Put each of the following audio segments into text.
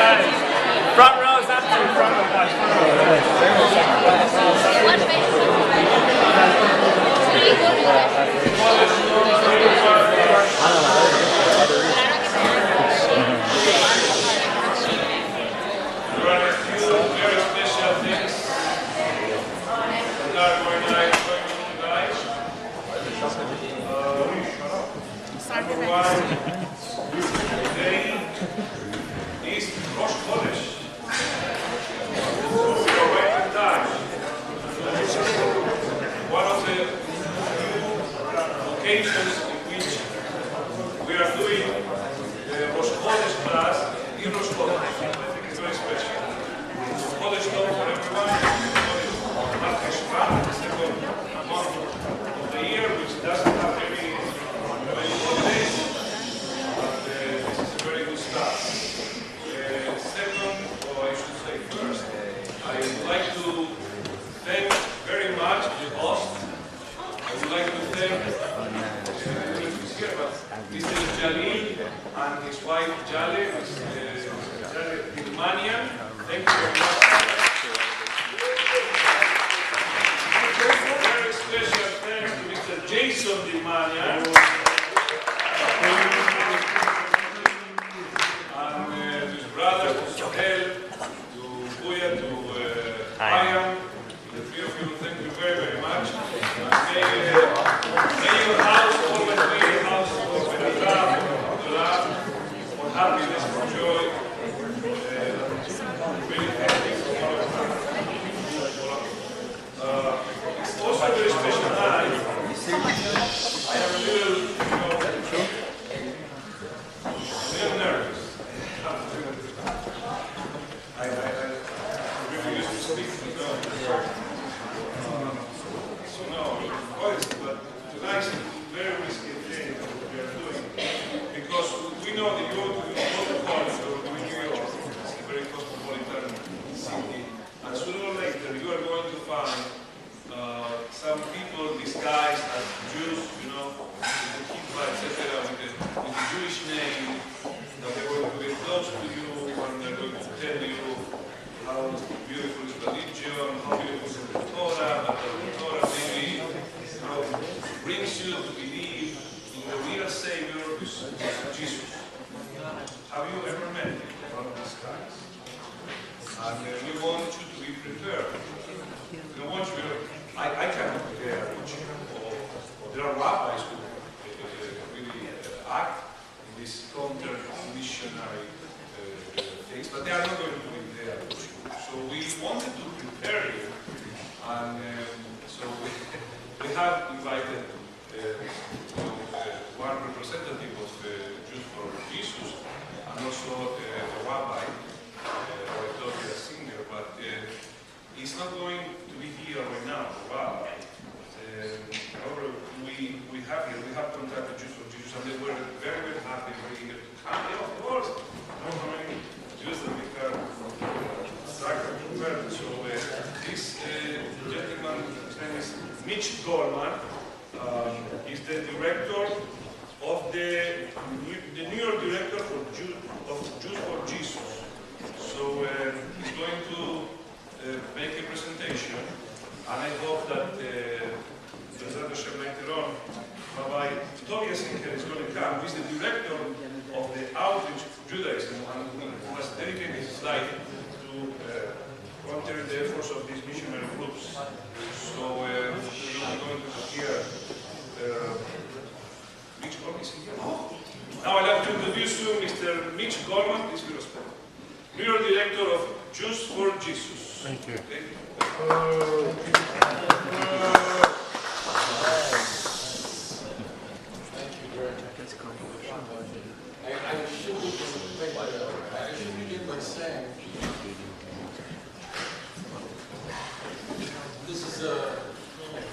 Front row's empty. Front row, guys. Today is Rosh Chodesh. One of the occasions in which we are doing the Rosh Chodesh class in Rosh Chodesh. It's very special. Rosh Chodesh for everyone. The second month of the year, which doesn't have any holidays. This is a very good start. Second, or I should say first, I would like to thank very much the host. I would like to thank Mr. Jalil and his wife Jale, Jale Dilmanian. Thank you very much. Very special thanks to Mr. Jason Dilmanian. Brother, to Sohel, to Buya, to Ayam, the three of you, thank you very, very much. May your house always be a house for love, for happiness, for joy. Really thank you for all of that. It's also a very special night. I am a little, nervous. I really used to speak to them. So no, but tonight's a very risky thing that we are doing because we know that you go to college or to New York. It's a very cosmopolitan city, and sooner or later you are going to find some people disguised as Jews, with the kippah, etc., with the Jewish name. That they will be close to you and they're going to tell you how beautiful is religion, how beautiful is the Torah, that the Torah maybe brings you to believe in the real Savior, Jesus. Have you ever met one of these guys? And we want you to be prepared. We don't want you to, I cannot prepare you. Or there are rabbis who really act this counter-missionary things, but they are not going to be there. So we wanted to prepare you, and so we have invited one representative of Jews for Jesus, and also a rabbi, or a singer, but he's not going to be here right now, the rabbi. However, we have contacted Jews for Jesus, and they were very, very happy, very eager to come. Yeah, of course. How many Jews that we have converted. So this gentleman, his name is Mitch Goldman. He's the director of the New York director of Jews for Jesus. So he's going to make a presentation, and I hope that later on, Rabbi Tobias Inker is going to come, who is the director of the Outreach Judaism, and who has dedicated his life to counter the efforts of these missionary groups. So we're going to hear Mitch Goldman. Now I'd like to introduce you Mr. Mitch Goldman, please be respected. New York director of Jews for Jesus. Thank you. Okay. I should begin by saying this is a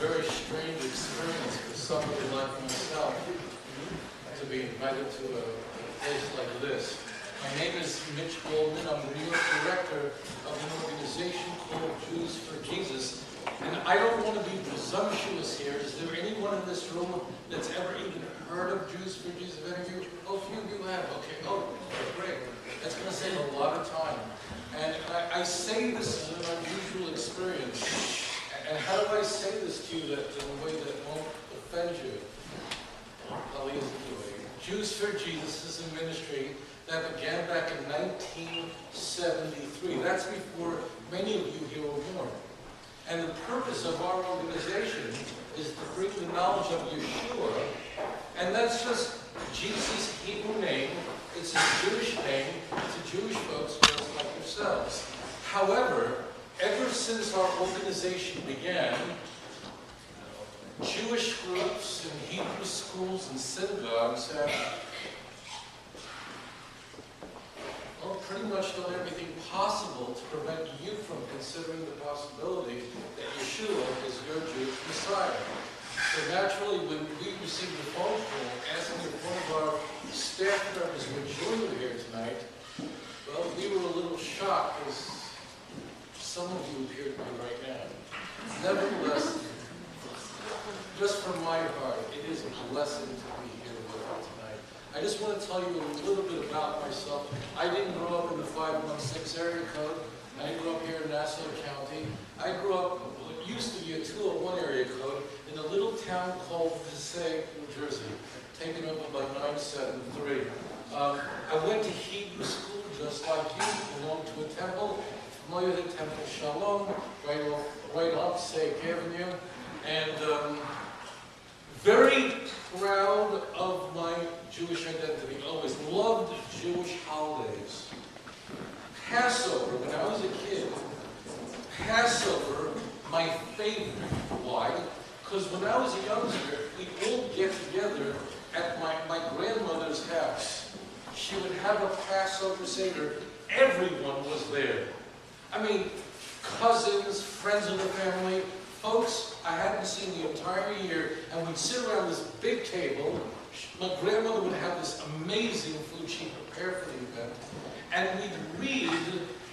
very strange experience for somebody like myself to be invited to a place like this. My name is Mitch Goldman. I'm the New York director of an organization called Jews for Jesus. And I don't want to be presumptuous here. Is there anyone in this room that's ever even heard of Jews for Jesus? Have any of you? Oh, a few of you have. Okay. Oh, great. That's going to save a lot of time. say this is an unusual experience. And how do I say this to you that in a way that won't offend you? Probably isn't doing. Jews for Jesus is a ministry that began back in 1973. That's before many of you here were born. And the purpose of our organization is to bring the knowledge of Yeshua, and that's just Jesus' Hebrew name. It's a Jewish name to Jewish folks just like yourselves. However, ever since our organization began, Jewish groups and Hebrew schools and synagogues have pretty much done everything possible to prevent you from considering the possibility that Yeshua is your Jewish Messiah. So naturally, when we received a phone call asking if one of our staff members would join you here tonight, well, we were a little shocked, as some of you appear to be right now. Nevertheless, just from my heart, it is a blessing to be here with you tonight. I just want to tell you a little bit about myself. I didn't grow up in the 516 area code. I grew up here in Nassau County. I grew up, what used to be a 201 area code, in a little town called Passaic, New Jersey, taken over by 973. I went to Hebrew school just like you, belonged to a temple, familiar with the Temple Shalom, right off Passaic Avenue, and very proud of my Jewish identity. Always loved Jewish holidays. Passover, when I was a kid, Passover, my favorite. Why? Because when I was a youngster, we'd all get together at my grandmother's house. She would have a Passover Seder. Everyone was there. I mean, cousins, friends of the family, folks I hadn't seen the entire year, and we'd sit around this big table. My grandmother would have this amazing food she prepared for the event, and we'd read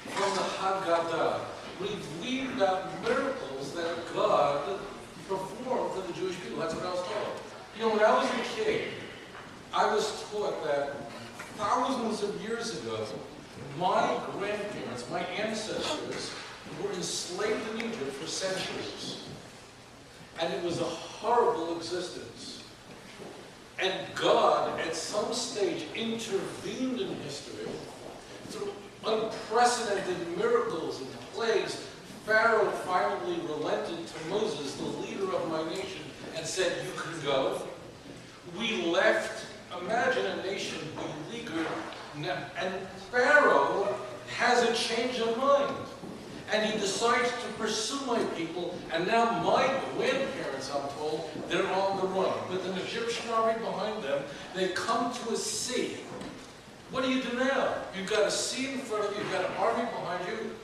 from the Haggadah. We'd read about miracles that God performed for the Jewish people. That's what I was taught. You know, when I was a kid, I was taught that thousands of years ago, my grandparents, my ancestors, were enslaved in Egypt for centuries. And it was a horrible existence. And God, at some stage, intervened in history through unprecedented miracles and plagues. Pharaoh finally relented to Moses, the leader of my nation, and said, "You can go." We left. Imagine a nation beleaguered, and Pharaoh has a change of mind. And he decides to pursue my people, and now my grandparents, I'm told, they're on the run. With an Egyptian army behind them, they come to a sea. What do you do now? You've got a sea in front of you, you've got an army behind you.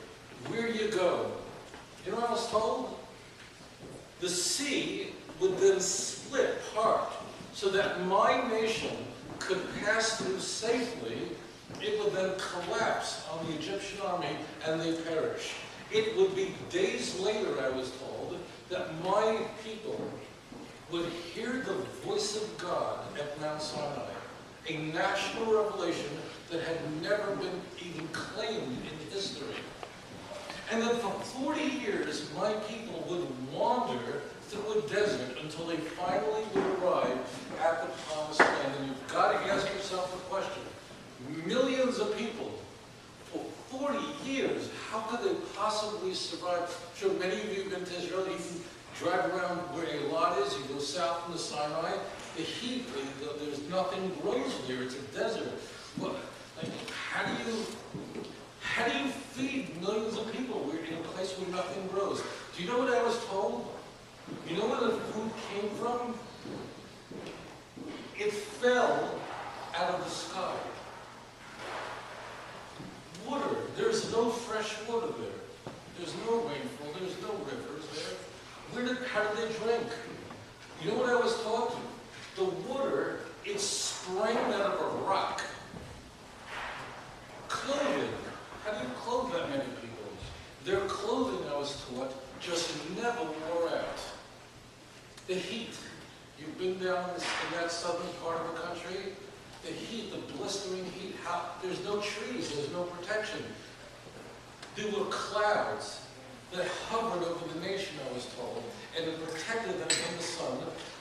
Where do you go? You know what I was told? The sea would then split apart, so that my nation could pass through safely. It would then collapse on the Egyptian army, and they perish. It would be days later, I was told, that my people would hear the voice of God at Mount Sinai, a national revelation that had never been even claimed in history. And then for 40 years, my people would wander through a desert until they finally would arrive at the Promised Land. And you've got to ask yourself a question. Millions of people, for 40 years, how could they possibly survive? I'm sure many of you have been to Israel. You can drive around where Eilat is. You go south into Sinai. The heat, there's nothing grows there. It's a desert. What, like, how do you feed millions of people in a place where nothing grows? Do you know what I was told? You know where the food came from? It fell out of the sky. Water. There's no fresh water there. There's no rainfall. There's no rivers there. How did they drink? You know what I was taught? The water, it sprang out of a rock. Clothing. How do you clothe that many people? Their clothing, I was taught, just never wore out. The heat. You've been down in that southern part of the country. The heat, the blistering heat. There's no trees. There's no protection. There were clouds that hovered over the nation, I was told, and it protected them from the sun.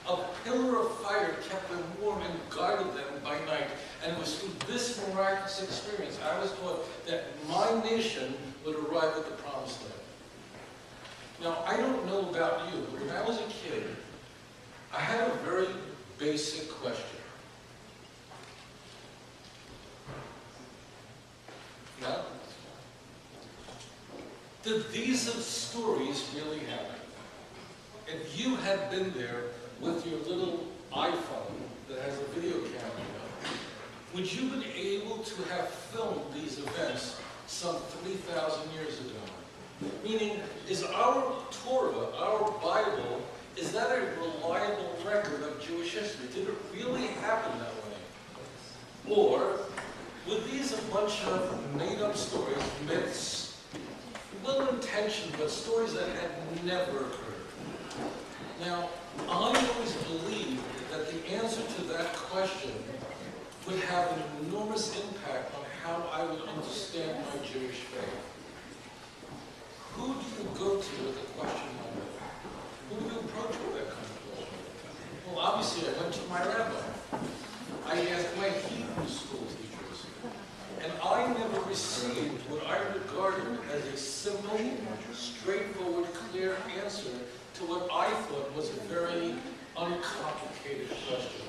A pillar of fire kept them warm and guarded them by night. And it was through this miraculous experience I was taught that my nation would arrive at the promised land. Now, I don't know about you, but when I was a kid, I had a very basic question. Now, did these stories really happen? If you had been there with your little iPhone that has a video camera, would you have been able to have filmed these events some 3,000 years ago? Meaning, is our Torah, our Bible, is that a reliable record of Jewish history? Did it really happen that way? Or were these a bunch of made-up stories, myths, well-intentioned, but stories that had never occurred? Now, I always believed that the answer to that question would have an enormous impact on how I would understand my Jewish faith. Who do you go to with a question like that? Who do you approach with that kind of question? Well, obviously, I went to my rabbi. I asked my Hebrew school teachers. And I never received what I regarded as a simple, straightforward, clear answer to what I thought was a very uncomplicated question.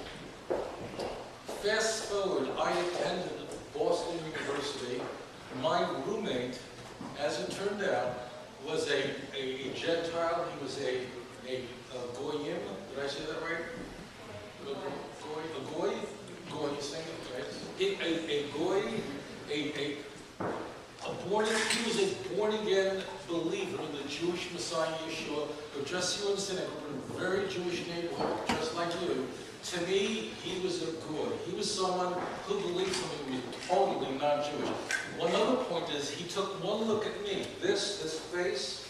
Fast forward, I attended Boston University. My roommate, as it turned out, was a Gentile. He was a Goyim. Did I say that right? Goy, you saying it right? A Goy, he was a born-again believer in the Jewish Messiah Yeshua. But just so you understand, I grew up in a very Jewish neighborhood, just like you. To me, he was a Goy. He was someone who believed something totally non-Jewish. One other point is, he took one look at me, this face,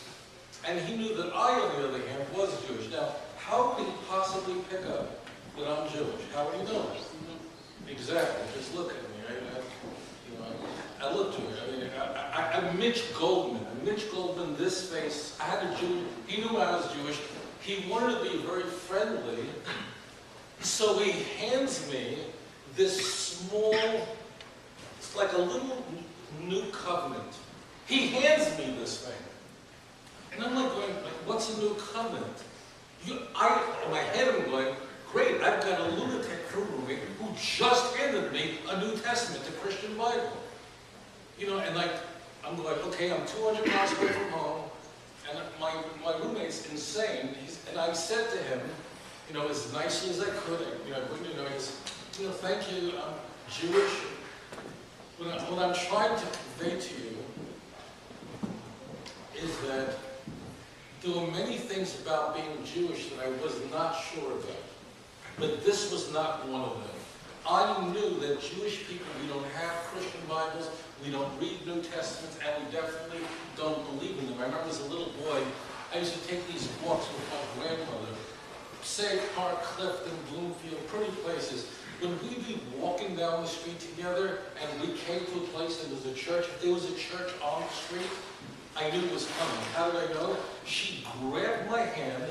and he knew that I, on the other hand, was Jewish. Now, how could he possibly pick up that I'm Jewish? How would he know? Exactly. Just look at me. I look Jewish. I'm Mitch Goldman. Mitch Goldman, this face, I had a Jew. He knew I was Jewish. He wanted to be very friendly. So he hands me this small, it's like a little new covenant. He hands me this thing. And I'm like going, what's a new covenant? In my head I'm going, great, I've got a lunatic roommate who just handed me a New Testament, the Christian Bible. And I'm going, okay, I'm 200 miles away from home, and my roommate's insane. And I said to him, as nicely as I could, thank you, I'm Jewish. What I'm trying to convey to you is that there were many things about being Jewish that I was not sure about. But this was not one of them. I knew that Jewish people, we don't have Christian Bibles, we don't read New Testaments, and we definitely don't believe in them. I remember as a little boy, I used to take these walks with my grandmother, Sage Park, Clifton, Bloomfield, pretty places. When we'd be walking down the street together and we came to a place that was a church, if there was a church on the street, I knew it was coming. How did I know? She grabbed my hand,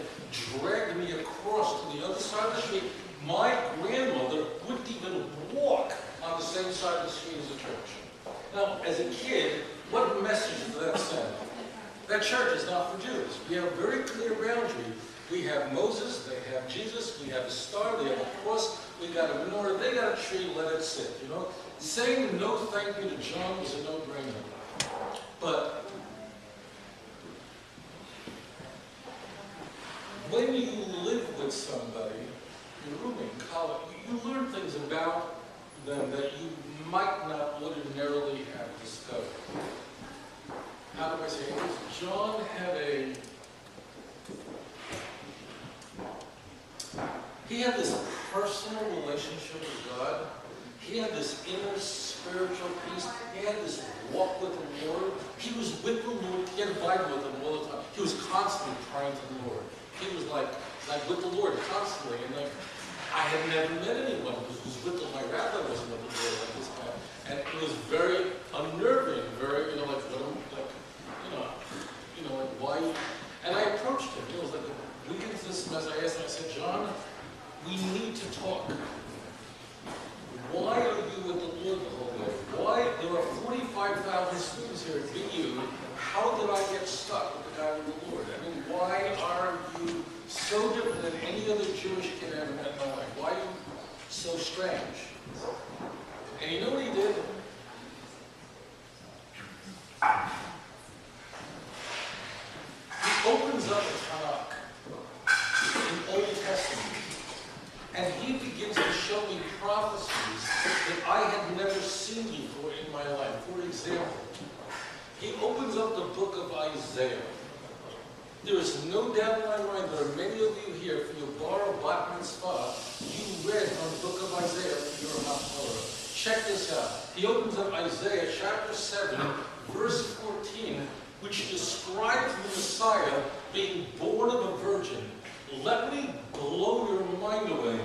dragged me across to the other side of the street. My grandmother wouldn't even walk on the same side of the street as the church. Now, as a kid, what message does that send? That church is not for Jews. We have a very clear boundary. We have Moses, they have Jesus, we have a star, they have a cross, we got a menorah, they got a tree, let it sit, Saying no thank you to John was a no-brainer. But when you live with somebody, your roommate in college, you learn things about them that you might not ordinarily have discovered. How do I say this? John had he had this personal relationship with God. He had this inner spiritual peace. He had this walk with the Lord. He was with the Lord. He had a Bible with him all the time. He was constantly praying to the Lord. He was like with the Lord constantly. And I had never met anyone who was with the Lord. My rabbi wasn't with the Lord like this guy. And it was very unnerving, very, his students here, be you, how did I get stuck with the God of the Lord? I mean, why are you so different than any other Jewish kid I ever met in my life? Why are you so strange? And you know what he did? He opens up the Tanakh, the Old Testament, and he begins to show me prophecies that I had never seen before in my life. For example, he opens up the book of Isaiah. There is no doubt in my mind, there are many of you here, for your bar of bat mitzvah, you read from the book of Isaiah for your Haftorah. Check this out. He opens up Isaiah chapter 7, verse 14, which describes the Messiah being born of a virgin. Let me blow your mind away.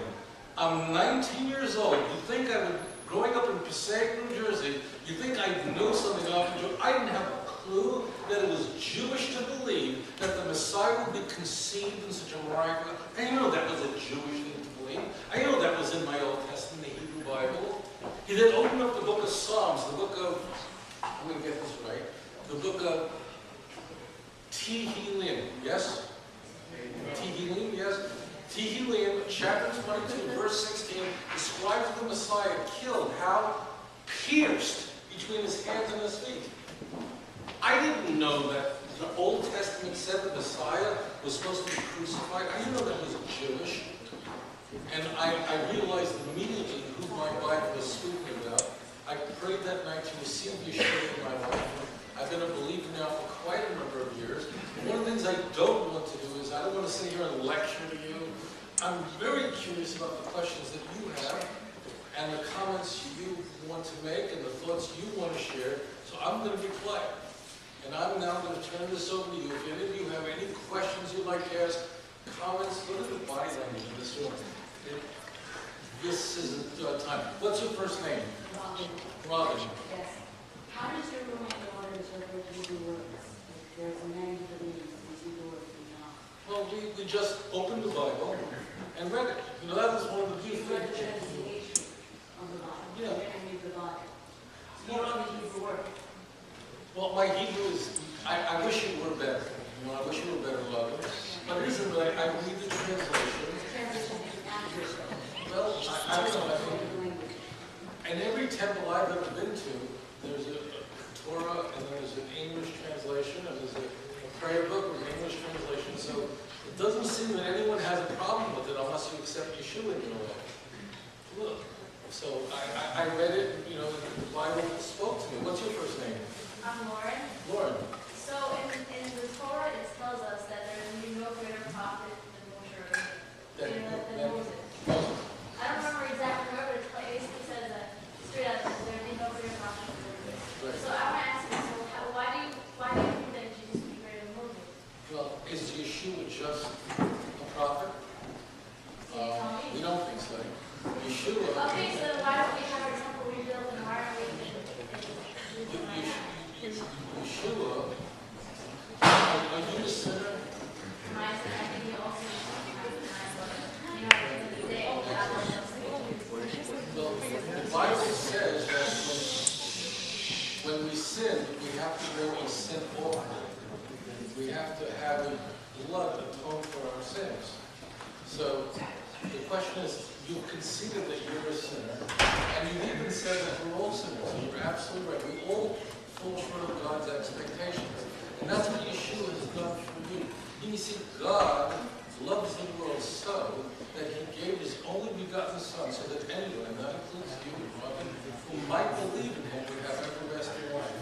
I'm 19 years old. You think I would, growing up in Passaic, New Jersey, you think I'd know something about Jew? I didn't have a clue that it was Jewish to believe that the Messiah would be conceived in such a miracle. I know that was a Jewish thing to believe. I know that was in my Old Testament, the Hebrew Bible. He then opened up the book of Psalms, the book of, I'm going to get this right, the book of Tehillim, yes? Tehillim, yes? Tehillim, chapter 22, verse 16, describes the Messiah killed, how? Pierced between his hands and his feet. I didn't know that the Old Testament said the Messiah was supposed to be crucified. I didn't know that was Jewish. And I realized immediately who my Bible was speaking about. I prayed that night to receive Yeshua in my life. I've been a believer now for quite a number of years. One of the things I don't want to do is I don't want to sit here and lecture to you. I'm very curious about the questions that you have and the comments you want to make and the thoughts you want to share. So I'm going to be quiet. And I'm now going to turn this over to you. If any of you have any questions you'd like to ask, comments, look at the body language in this room. This isn't time. What's your first name? Robin. Robin. Yes. How does your roommate know to interpret Hebrew words? If there's a man who believes these Hebrew words do not. Well, we just opened the Bible and read it. You know, that was one of the You beautiful read the things. translation of the Bible. Yeah. You didn't read the Bible. So you don't know the Hebrew word. Well, my Hebrew is, I wish it were better. You know, I wish it were better, Robin. But it isn't really. I read the translation. The translation is accurate. Well, I don't know. I think in every temple I've ever been to, there's a Torah, and there's an English translation, and there's a prayer book with an English translation. So it doesn't seem that anyone has a problem with it unless you accept Yeshua in your life. Look. So I read it, you know, the Bible spoke to me. What's your first name? I'm Lauren. Lauren. So in the Torah, it tells us that there will be no greater prophet than Moshe than Moses. I don't remember exactly where, but it basically says that straight out that there will be no greater prophet than Moses. Right. So I want to ask you, so why do you think that Jesus would be greater than Moses? Well, is Yeshua just a prophet? Can you tell me? We don't think so. Yeshua. Okay, so why don't we have our temple rebuilt and why are we Yeshua, are you the sinner? I think he also you know, at the end of the day, God loves us. Well, the Bible says that when we sin, we have to bring a sin offering. We have to have blood atone for our sins. So the question is, you've conceded that you're a sinner, and you even said that we're all sinners. So you're absolutely right. We all fall short of God's expectations. And that's what Yeshua has done for you. You see, God loves the world so that he gave his only begotten Son so that anyone, and that includes you, Robin, who might believe in him would have everlasting life.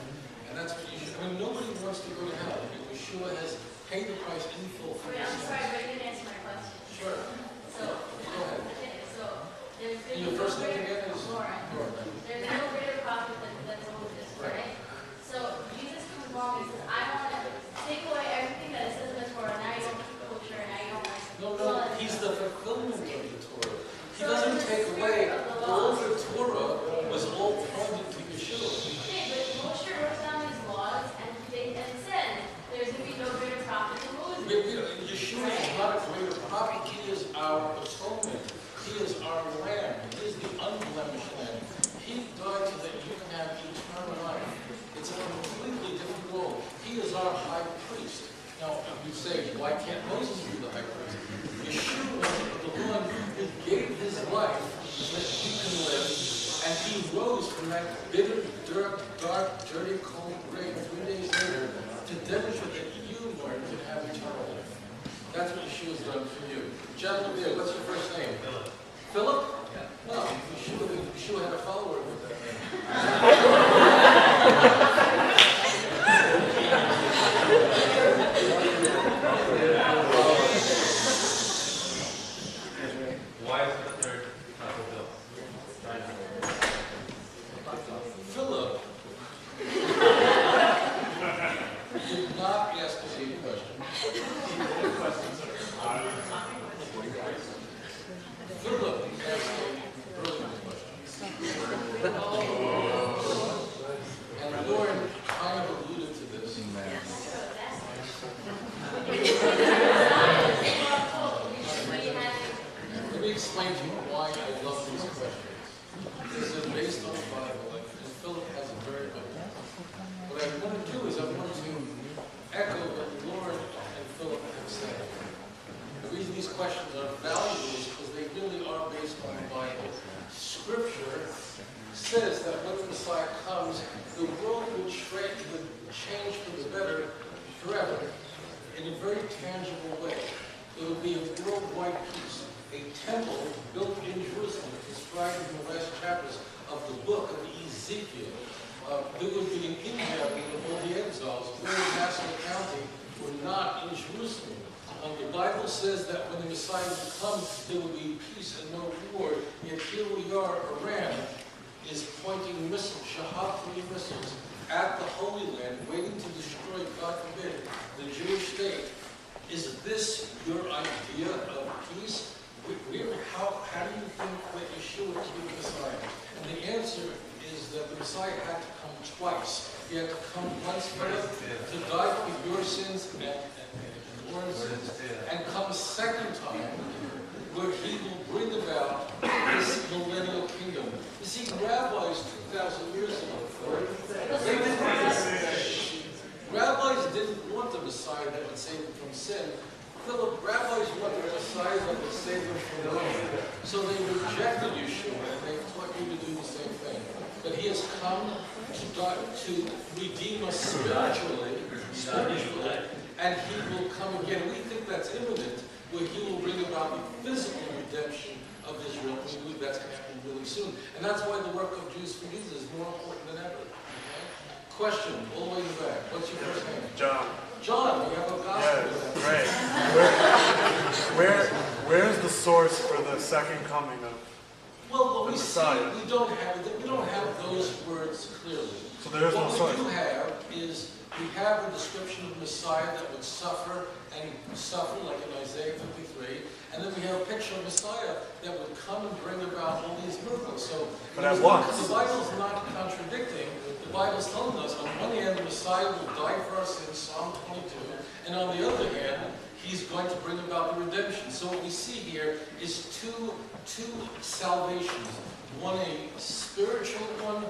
And that's what Yeshua, I mean, nobody wants to go to hell. Yeshua has paid the price in full for Wait, your I'm sins. sorry, but you didn't answer my question. Sure. So, Go ahead. okay, so there's been Your no first name greater- again is? Lauren. Lauren. There's no greater prophet than Moses, right? So Jesus comes along and says, I want to take away everything that it says in the Torah. Now you don't keep kosher, and now you don't like No, he's the fulfillment of the Torah. He So doesn't the take spirit away of the all law. the Torah was all pointed to Yeshua. Okay, but Moshe wrote down these laws, and it said there's going to be no greater prophet than Moses. our high priest. Now, you say, why can't Moses be the high priest? Yeshua was the one who gave his life so that we can live, and he rose from that bitter, dark, dirty, cold grave 3 days later to demonstrate that you, Lord, can have eternal life. That's what Yeshua's done for you. Gentlemen, there, what's your first name? Philip. Philip? No, Yeshua had a follower with that name. Why is the third Bill? Philip did not ask us any questions. Philip asked a brilliant question. And Lauren kind of alluded to this. Let me explain to you why I love these questions. Because they're based on the Bible, and Philip has a very good one. What I want to do is I want to echo what Lauren and Philip have said. The reason these questions are valuable is because they really are based on the Bible. Scripture says that when the Messiah comes, the world would change for the better forever in a very tangible way. It would be a worldwide peace. A temple built in Jerusalem, described in the last chapters of the book of Ezekiel. There would be an ingathering of all the exiles, where in Nassau County were not in Jerusalem. The Bible says that when the Messiah would come, there would be peace and no war. Yet here we are, Iran is pointing missiles, Shahab 3 missiles, at the Holy Land, waiting to destroy, God forbid, the Jewish state. Is this your idea of peace? How do you think that Yeshua is the Messiah? And the answer is that the Messiah had to come twice. He had to come once for us to die for your sins and Lord's sins, and come a second time where he will bring about this millennial kingdom. You see, rabbis 2,000 years ago, rabbis didn't want the Messiah that would save them from sin. Philip, rabbis wanted a Messiah that would save them from wrong. So they rejected Yeshua, and they taught you to do the same thing. But he has come to redeem us spiritually, and he will come again. We think that's imminent, where he will bring about the physical redemption of Israel. We believe that's going to happen really soon. And that's why the work of Jews for Jesus is more important than ever. Okay? Question, all the way in the back. What's your first name? John. John, we have a gospel. Yes, great. Where's the source for the second coming of Well, what the we Messiah? see, we don't have those words clearly. So there is no source. What we do have is we have a description of the Messiah that would suffer and suffer, like in Isaiah 53, and then we have a picture of Messiah that would come and bring about all these miracles. So, But at once. The Bible's not contradicting. The Bible's telling us, on one hand, the Messiah will die for us in Psalm 22, and on the other hand, he's going to bring about the redemption. So what we see here is two salvations. One, a spiritual one,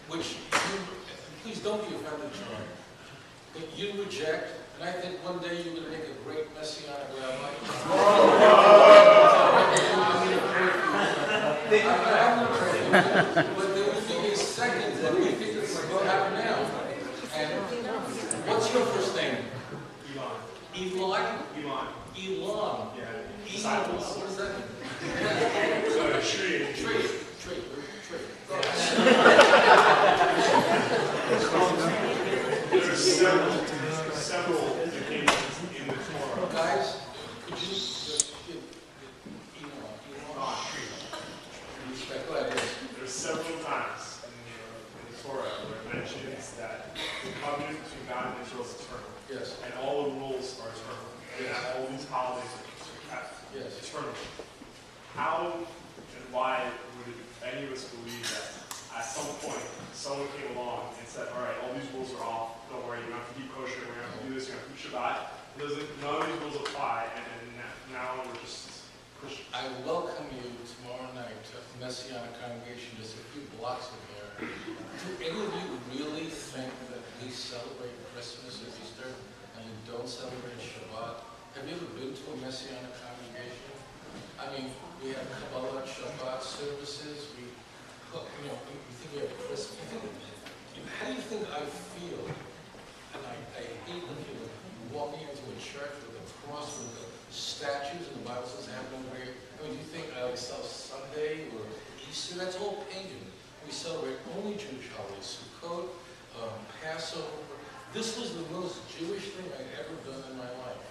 which you, please don't be offended, John, but you reject, and I think one day you're going to make a great Messianic rabbi. I'm going to pray for you, but there will be a second, and we think it's going to happen now. And what's your first name? Elon. Elon. Elon. Yeah. Elon. What does that mean? Tree. Tree. There are several occasions in the Torah. Guys, could you just give Elon? Respect. Go ahead. There are several times in the Torah where it mentions that the covenant between God and Israel is eternal. Yes. And all the rules are eternal. Yes. And all these holidays are kept eternally. How and why would any of us believe that at some point someone came along and said, all right, all these rules are off, don't worry, you don't have to keep kosher, we're going to have to do this, you're going to keep Shabbat. None of these rules apply, and now we're just Christians. I welcome you tomorrow night to the Messianic congregation just a few blocks from here. Do any of you really think that we celebrate Christmas or Easter and we don't celebrate Shabbat? Have you ever been to a Messianic congregation? I mean, we have Kabbalah Shabbat services. We think we have Christmas. How do you think I feel? And I hate the feeling walking into a church with a cross with the statues, and the Bible says have no great. I mean, do you think I like Sunday or Easter? That's all pagan. We celebrate only Jewish holidays, Sukkot, Passover. This was the most Jewish thing I'd ever done in my life.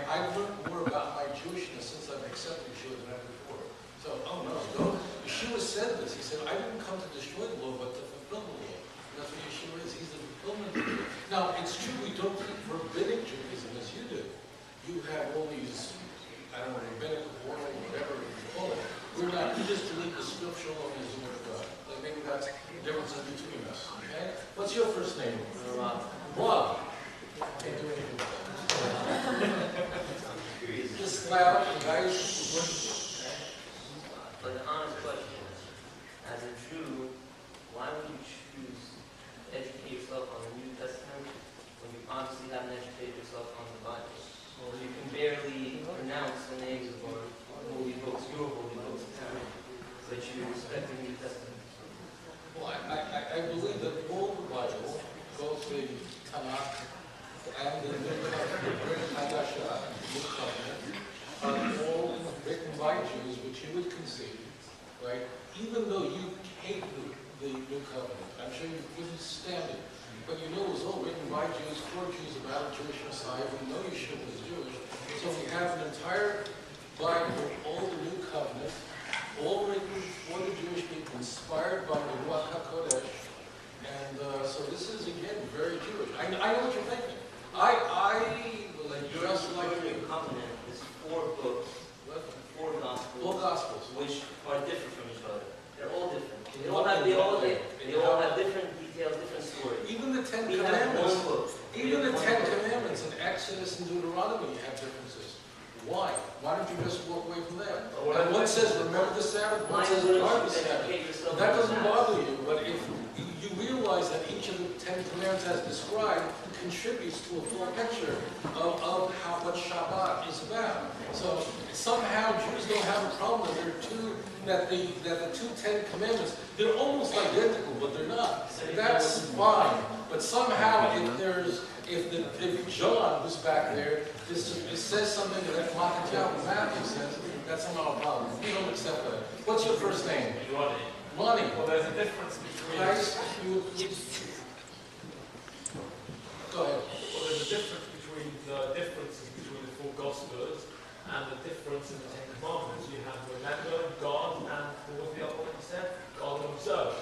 I've learned more about my Jewishness since I've accepted Yeshua than ever before. So, Yeshua said this. He said, I didn't come to destroy the law, but to fulfill the law. And that's what Yeshua is. He's the fulfillment of the law. Now, it's true we don't keep rabbinic Judaism as you do. You have all these, I don't know, rabbinic or whatever you call it. We're not. We just believe the scripture alone is the word of God. Like maybe that's the difference between us. Okay? What's your first name? Rob. Rob. Can't do anything with that. Just loud, guys. But the honest question is, as a Jew, why would you choose to educate yourself on the New Testament when you obviously haven't educated yourself on the Bible? Well, you can barely pronounce the names of our holy books, your holy books, but you respect the New Testament. Well, I believe that all the Bible, both the Tanakh and the New Covenant, are all written by Jews, which you would concede, right? Even though you hate the New Covenant, I'm sure you wouldn't stand it, but you know it was all written by Jews, for Jews, about a Jewish Messiah. We know Yeshua was Jewish, so we have an entire Bible, all the New Covenant, all written for the Jewish people, inspired by the Ruach HaKodesh, and so this is, again, very Jewish. I know what you're thinking. Just like the New Covenant is 4 books, 4 Gospels, all Gospels, which are different from each other. They're all different. They all have different details, different stories. Even the Ten We have Commandments. one book. Even the Ten Commandments in Exodus and Deuteronomy have differences. Why? Why don't you just walk away from that? And one says remember the Sabbath, one says guard the Sabbath. That doesn't bother you, but if you realize that each of the Ten Commandments as described contributes to a full picture of what Shabbat is about. So somehow Jews don't have a problem that the two Ten Commandments, they're almost identical, but they're not. That's fine. But somehow if John, who's back there, it says something that Matthew says, that's somehow a problem. We don't accept that. What's your first name? Ronnie. Ronnie. Well, there's a difference between... Guys, go ahead. Well, there's a difference between the differences between the 4 Gospels and the difference in the 10 Commandments. You have remember God and what was the other one you said? God and observe.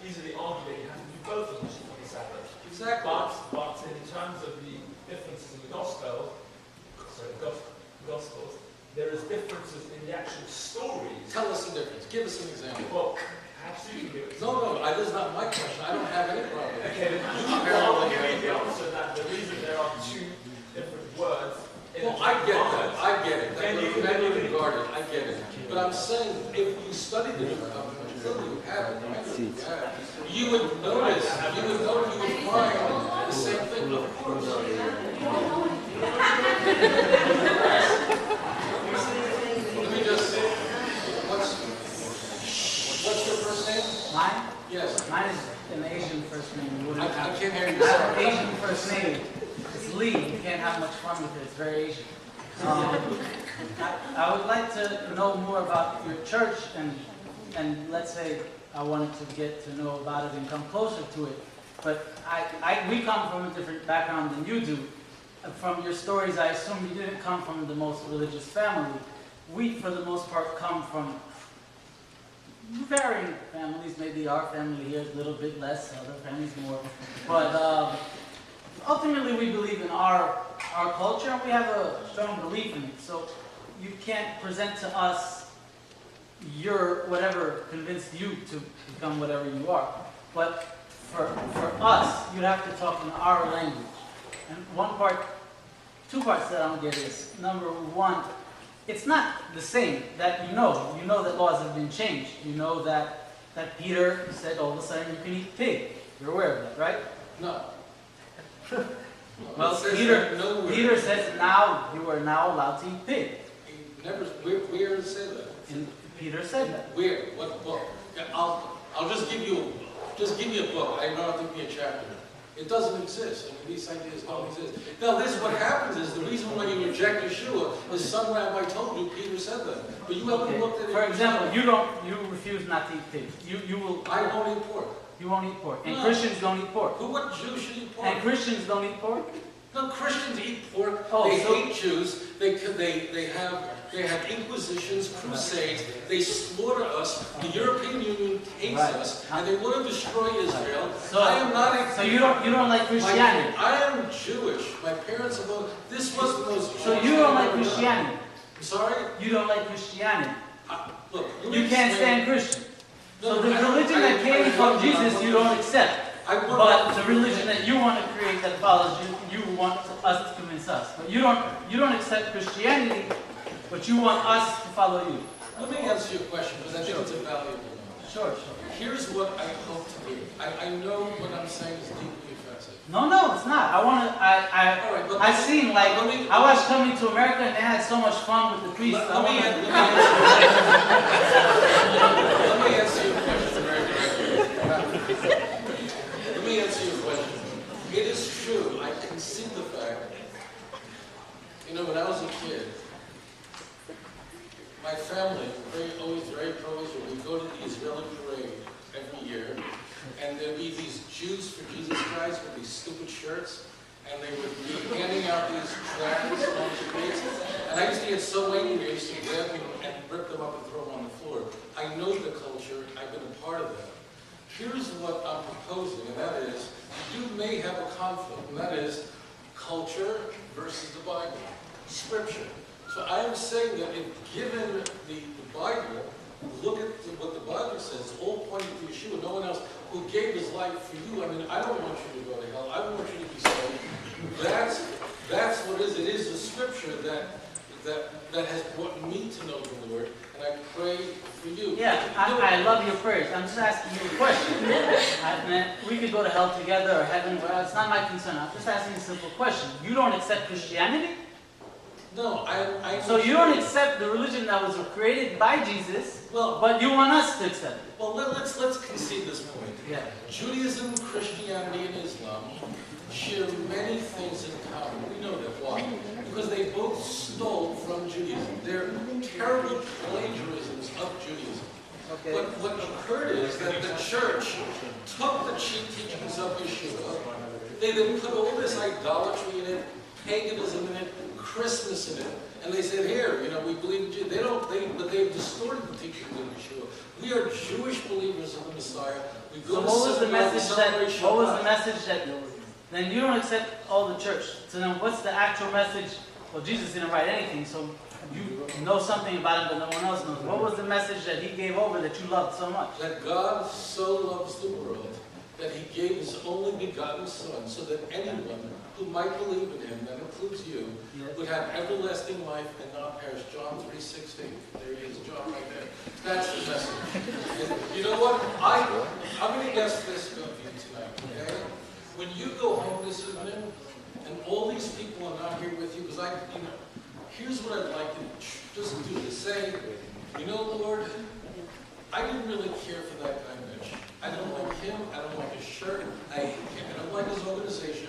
Easily argue that you have to do both of them on the Sabbath. Exactly. But in terms of the differences in the Gospels, there is differences in the actual stories. Tell us the difference. Give us an example. Well, absolutely. No, that is not my question. I don't have any problem. Okay, then I'll give you the answer that the reason there are 2 different words. Well, I get that. I get it. That you regard it. I get it. But I'm saying, if you study the New Covenant, you have it, right? You would notice, you would find the same thing. Of course. Let me just say, what's your first name? Mine? Yes. Mine is an Asian first name. I can't hear you. I have an Asian first name. It's Lee. You can't have much fun with it. It's very Asian. I would like to know more about your church, and let's say I wanted to get to know about it and come closer to it. But we come from a different background than you do. From your stories, I assume you didn't come from the most religious family. We, for the most part, come from varying families. Maybe our family here is a little bit less, other families more. But ultimately, we believe in our culture, and we have a strong belief in it. So you can't present to us your whatever convinced you to become whatever you are. But for us, you'd have to talk in our language. And 2 parts that I don't get is, number 1, it's not the same that you know that laws have been changed. You know that Peter said all of a sudden you can eat pig. You're aware of that, right? No. Well, It says Peter, that nowhere. Peter says now you are now allowed to eat pig. He never, where does it say that? And Peter said that. Where? What book? Yeah, I'll just give you a book. I don't have to give me a chapter. It doesn't exist. I mean, these ideas don't exist. Now, this is what happens is the reason why you reject Yeshua is some rabbi told you Peter said that, but you haven't looked at it. For example, you refuse not to eat pig. You will. I won't eat pork. You won't eat pork, and No. Christians don't eat pork. What Jew should eat pork? And Christians don't eat pork. No, Christians eat pork. Oh, They so- hate Jews. They have inquisitions, crusades. They slaughter us. The European Union hates Right. us, and they want to destroy Israel. So- I am not a. So you don't like Christianity. I am Jewish. My parents are both. This wasn't those. So you don't like Christianity. I'm sorry. You don't like Christianity. Look, let me You can't explain. stand Christian. No, So the I don't- religion that came from Jesus you don't accept. But the religion that you want to create that follows you want us to convince us. But you don't accept Christianity, but you want us to follow you. Let me answer your question because I think it's a valuable one. Sure. Here's what I hope to do. I know what I'm saying is deeply offensive. No, it's not. All right, but I've seen like let me- I watched Coming to America and they had so much fun with the priests. Let me answer your question very directly. Let me answer your question. It is true. I concede the fact. When I was a kid, my family, always very pro-Israel. We go to the Israeli parade every year, and there'd be these Jews for Jesus guys with these stupid shirts, and they would be handing out these tracts on the streets. And I used to get so angry, I used to grab them and rip them up and throw them on the floor. I know the culture, I've been a part of that. Here's what I'm proposing, and that is, you may have a conflict, and that is culture versus the Bible, Scripture. So I am saying that if given the Bible, look at what the Bible says, it's all pointing to Yeshua, no one else, who gave his life for you. I mean, I don't want you to go to hell. I want you to be saved. That's what it is. It is the Scripture that has brought me to know the Lord, and I pray for you. Yeah, I love your prayers. I'm just asking you a question. We could go to hell together or heaven. Well, it's not my concern. I'm just asking a simple question. You don't accept Christianity? No, I. So you don't accept the religion that was created by Jesus, Well, but you want us to accept it. well, let's concede this point. Yeah. Judaism, Christianity, and Islam share many things in common. We know that. Why? Because they both stole from Judaism. They're terrible plagiarisms of Judaism. Okay. What occurred is that the church took the cheap teachings of Yeshua. They then put all this idolatry in it, paganism in it, Christmas in it, and they said, "Here, we believe in Jesus." But they've distorted the teachings of Yeshua. We are Jewish believers of the Messiah. We go So to what was the synagogue, message celebrate that? What was Shabbat. the message that? Then you don't accept all the church. So then, what's the actual message? Well, Jesus didn't write anything, so you know something about him that no one else knows. What was the message that he gave over that you loved so much? That God so loves the world that he gave his only begotten Son, so that anyone who might believe in him, that includes you, Yes. would have everlasting life and not perish. John 3:16. There he is, John right there. That's the message. And you know what? I'm going to guess this of you tonight, okay? When you go home this evening, and all these people are not here with you, because here's what I'd like to just do to say, Lord, I didn't really care for that guy, Mitch. I don't like him. I don't like his shirt. I don't like his organization.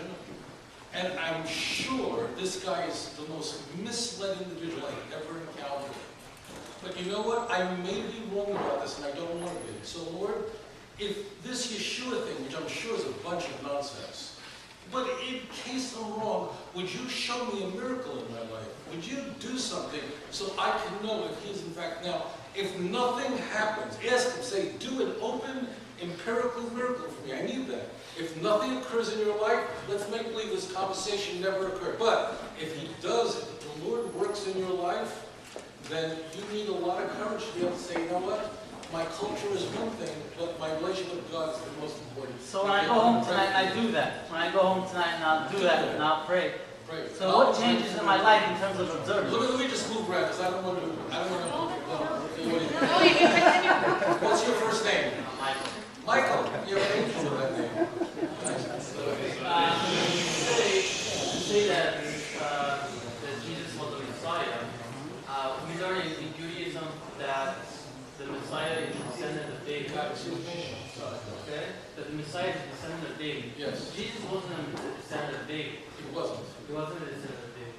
And I'm sure this guy is the most misled individual I've ever encountered. But you know what? I may be wrong about this, and I don't want to be. So, Lord, if this Yeshua thing, which I'm sure is a bunch of nonsense, but in case I'm wrong, would you show me a miracle in my life? Would you do something so I can know if he is in fact now? If nothing happens, ask him, say, do an open, empirical miracle for me. I need that. If nothing occurs in your life, let's make believe this conversation never occurred. But if he does, if the Lord works in your life, then you need a lot of courage to be able to say, you know what? My culture is one thing, but my relationship with God is the most important. So when I go home tonight, I do that. When I go home tonight, and I'll do that, and I'll pray. Pray. So what changes in my life in terms of observance? Let me just move around, because I don't want to. What's your first name? Michael. Michael. You have an angel with that name. thing. Yes. Jesus wasn't a descendant of David. He wasn't. He wasn't a descendant of David.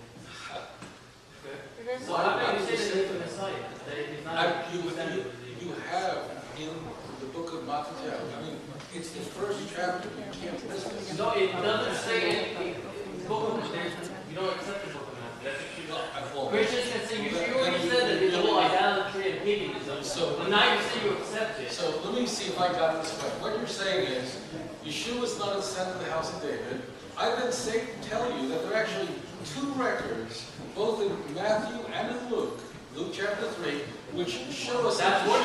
Okay. So how can you say that he's the Messiah? That he's not a descendant of David? You have in the book of Matthew, I mean, it's the first chapter, you can't miss this. No, it doesn't say anything. You don't accept the book of Matthew. That's what you don't. Christians can say, you already said that it's all idolatry and paganism. But now you say you accept it. So let me see if I got this right. What you're saying is, Yeshua is not a descendant of the house of David. I then tell you that there are actually two records, both in Matthew and in Luke chapter 3, which show us that's what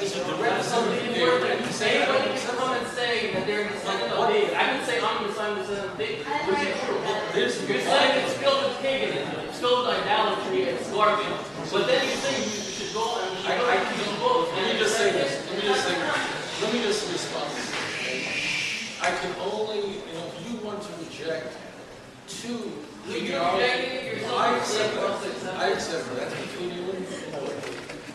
is a direct descendant of David. And you say, anybody can come and say that they're a descendant of David. I can say I'm a descendant of David, which is true. You're saying it's filled with paganism, it's filled with idolatry, it's garbage. But then you say you should go and you should vote. Let me just say this. Let me just respond to this. I can only, if you want to reject two, I accept that. I accept that. That's between you and me.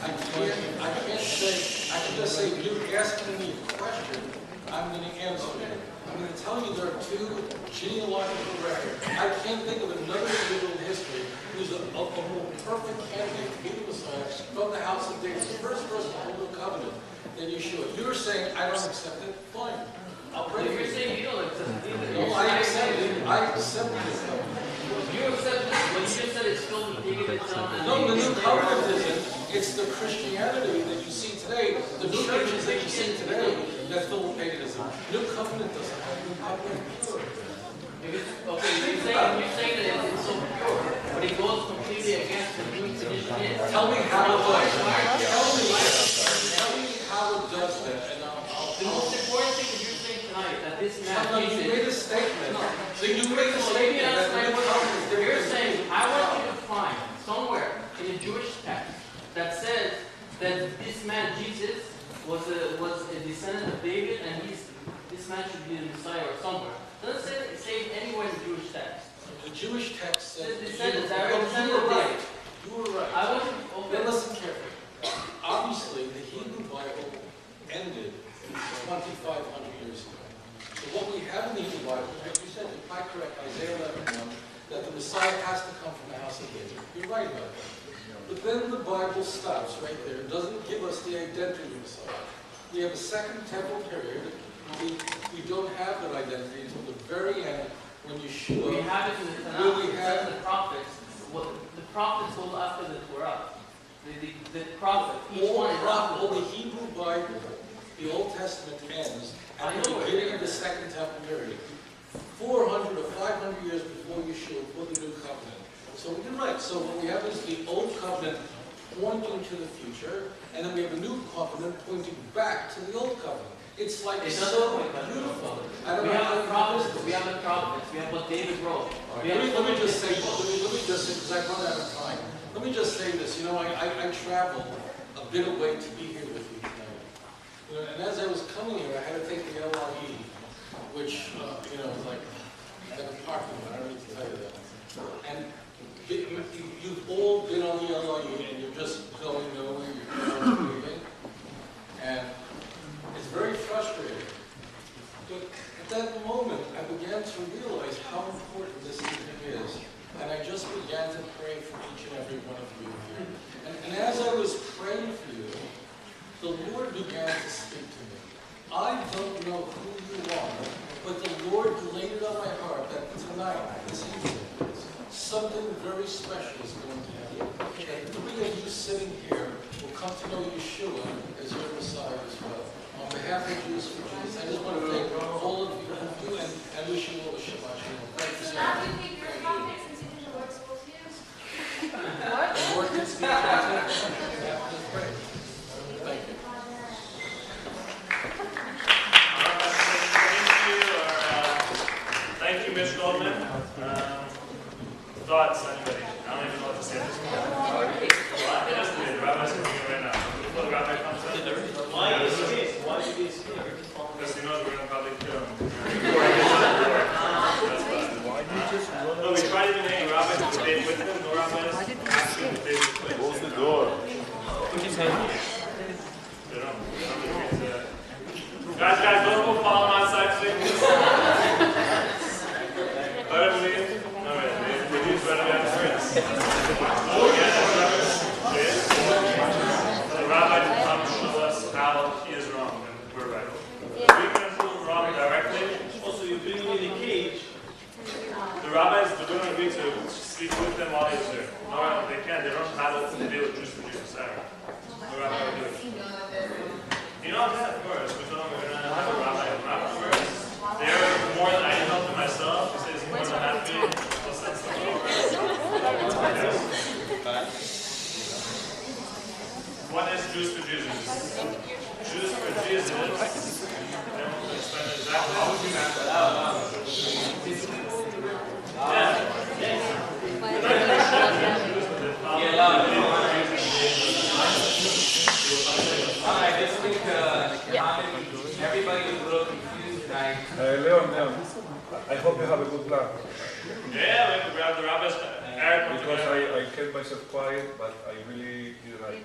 I can't say, I can just say, if you're asking me a question, I'm going to answer you. I'm going to tell you there are two genealogical records. I can't think of another individual in history who's a more perfect candidate to be the Messiah from the house of David, the first person to hold a covenant than Yeshua. You're saying, I don't accept it, fine. I'll pray for you. You're saying you don't accept it either. No, I accept it. I accept it. You accept this, but you just said it's filled with paganism. No, the new covenant isn't. It's the Christianity that you see today, the churches that you see today, that's filled with paganism. New covenant doesn't have new covenant pure. Okay, you're saying that it's so pure, but it goes completely against the new tradition. Tell me how it does. Tell me how it does that, and I'll The most important thing that you're saying tonight, that this man you made a statement. So you made a statement that the new covenant is different. You're saying, I want you to find somewhere in a Jewish text that says that this man Jesus was a descendant of David, and this man should be the Messiah or somewhere. Doesn't say it anywhere in the Jewish text. The Jewish text says you were right. You were right. I want you. Okay. Then listen carefully. Obviously, the Hebrew Bible ended 2,500 years ago. So what we have in the Hebrew Bible, as you said, you're quite correct, Isaiah 11:1, that the Messiah has to come from the house of David. You're right about that. But then the Bible stops right there. It doesn't give us the identity of the Messiah. We have a second temple period. We don't have that identity until the very end when Yeshua. We have it in the Tanakh. The prophets. The prophets go after the Torah. The prophet. Each one is after the Hebrew Bible, the Old Testament ends at the beginning of the second temple period. 400 or 500 years before Yeshua put the new covenant. So you're right. So what we have is the Old Covenant pointing to the future, and then we have a new covenant pointing back to the Old Covenant. It's like so beautiful. We have the prophets. We have the prophets. We have what David wrote. Let me just say, because I've run out of time. Let me just say this. I traveled a bit away to be here with you tonight. And as I was coming here, I had to take the LIE, which is like a parking lot. I don't need to tell you that. And you've all been on the LIE, and you're just going nowhere. You're leaving, and it's very frustrating. But at that moment, I began to realize how important this evening is. And I just began to pray for each and every one of you here. And as I was praying for you, the Lord began to speak to me. I don't know who you are, but the Lord laid it on my heart that tonight, this evening, something very special is going to happen. And 3 of you sitting here will come to know Yeshua as your Messiah as well. On behalf of Jews for Jesus, I just want to thank all of you and wish you all a Shabbat Shalom. Thank you so Now much. you think you're a prophet since you think the Lord spoke to you? The Lord can speak to you. Pray. Thank you. Thank you, Mitch Goldman. Thoughts, anybody? I don't even know what to say at this point. Just the rabbi's coming in right now. Before the rabbi comes up. Why is this? Why is this? Because he knows we're going to probably kill him. Before he gets to the door. That's why. No, we tried even any rabbis to debate with him. No rabbis asked him to debate with him. Close the door. Guys, don't go follow him outside, please. myself. He says more than happy. We'll send some over. One is Jews for Jesus. Jews for Jesus. And we'll explain exactly how we do that. I just think everybody was a little confused tonight. Leon, I hope you have a good plan. Yeah, we have the rabbis. Because I kept myself quiet, but I really didn't like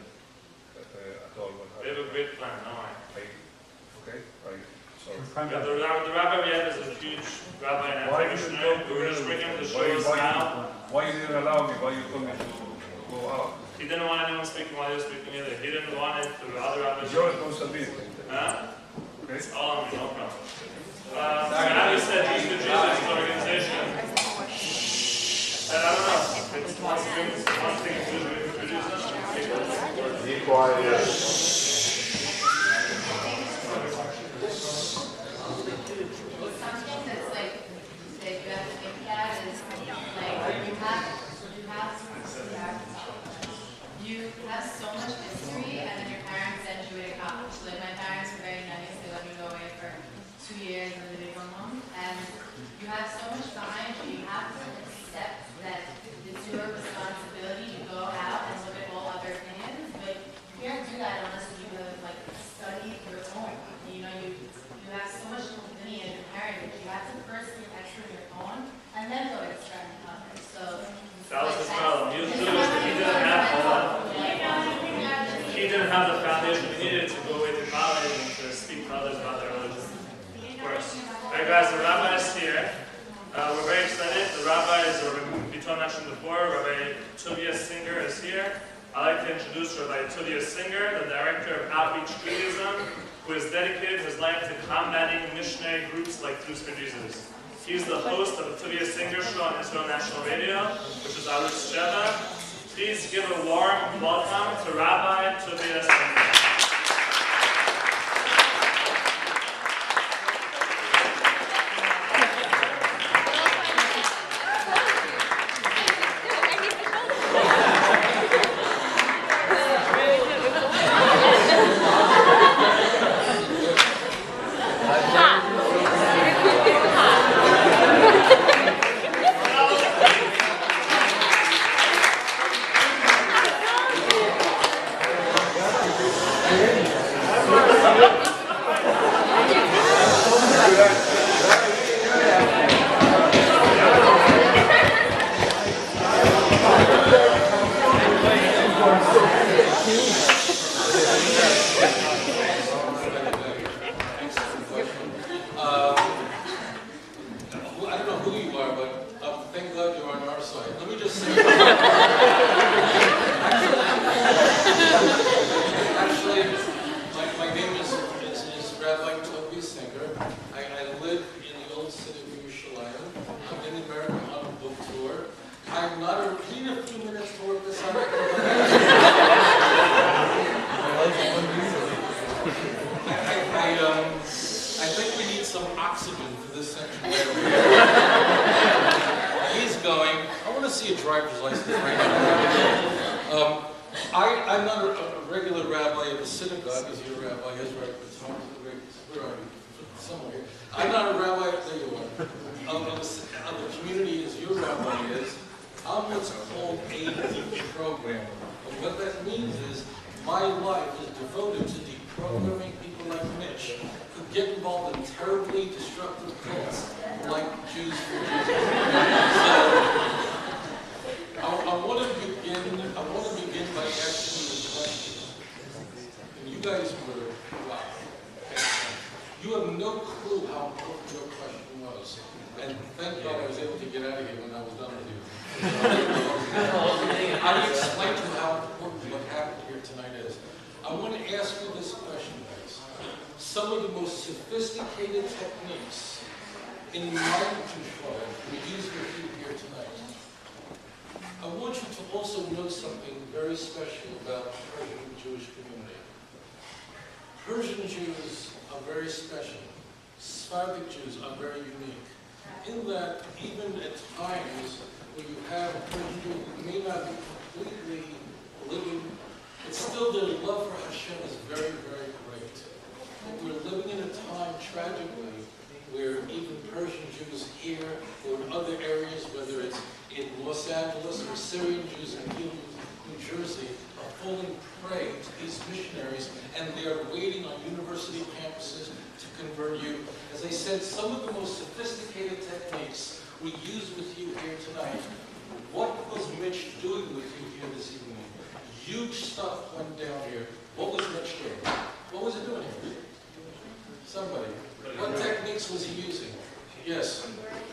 at all what We have happened. a great plan, no way. Okay? The rabbi we have is a huge rabbi and Why a didn't you missionary. go We were just bringing him to show us how. Why you didn't allow me? Why you told me to go out? He didn't want anyone speaking while he was speaking either. He didn't want it to the other rabbis. It's your responsibility. Huh? Okay? It's all on me, no problem. Now you said Jews for Jesus organization. And I don't know. It's one thing is Jews for Jesus. Be quiet. Something that's like that you have to think at is like you have so much history, and then your parents sent you away to college. So, like my parents were very nice; they let me go away for 2 years and then they come home. And you have so much behind you. You have to accept that it's your responsibility to go out and look at all other opinions. But you can't do that unless you have like studied your own. You know, you have so much lineage and heritage. You have to first get expert in your own, and then go experiment in others. So That was his problem. He was Jewish, but he didn't have the foundation he needed to go away to college and to speak to others about their religion. Of course. Alright guys, the rabbi is here. We're very excited. The rabbi is, Biton mentioned before, Rabbi Tuvia Singer is here. I'd like to introduce Rabbi Tuvia Singer, the director of Outreach Judaism, who has dedicated his life to combating missionary groups like Jews for Jesus. He's the host of the Tuvia Singer Show on Israel National Radio, which is Arutz Sheva. Please give a warm welcome to Rabbi Tuvia Singer. in that even at times where you have a person who may not be completely living, it's still their love for Hashem is very, very great. But we're living in a time, tragically, where even Persian Jews here or in other areas, whether it's in Los Angeles or Syrian Jews in New Jersey, are falling prey to these missionaries, and they are waiting on university campuses to convert you. As I said, some of the most sophisticated techniques we use with you here tonight. What was Mitch doing with you here this evening? Huge stuff went down here. What was Mitch doing? What was he doing here? Somebody. What techniques was he using? Yes. You weren't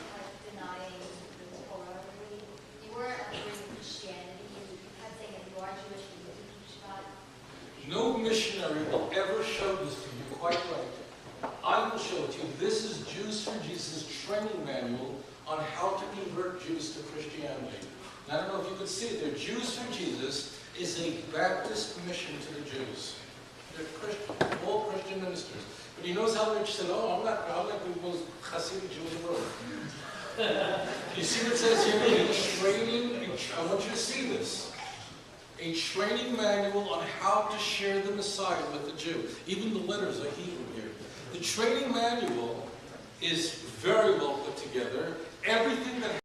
denying the Torah, really. You weren't bringing Christianity. You kept saying that you are Jewish and you teach God. No missionary will ever show this to you, quite right. I will show it to you. This is Jews for Jesus' training manual on how to convert Jews to Christianity. And I don't know if you could see it there. Jews for Jesus is a Baptist mission to the Jews. They're Christian, all Christian ministers. But he knows how Mitch said, oh, I'm like the most Hasidic Jew in the world. You see what it says here? I want you to see this. A training manual on how to share the Messiah with the Jew. Even the letters are Hebrew here. The training manual is very well put together. Everything that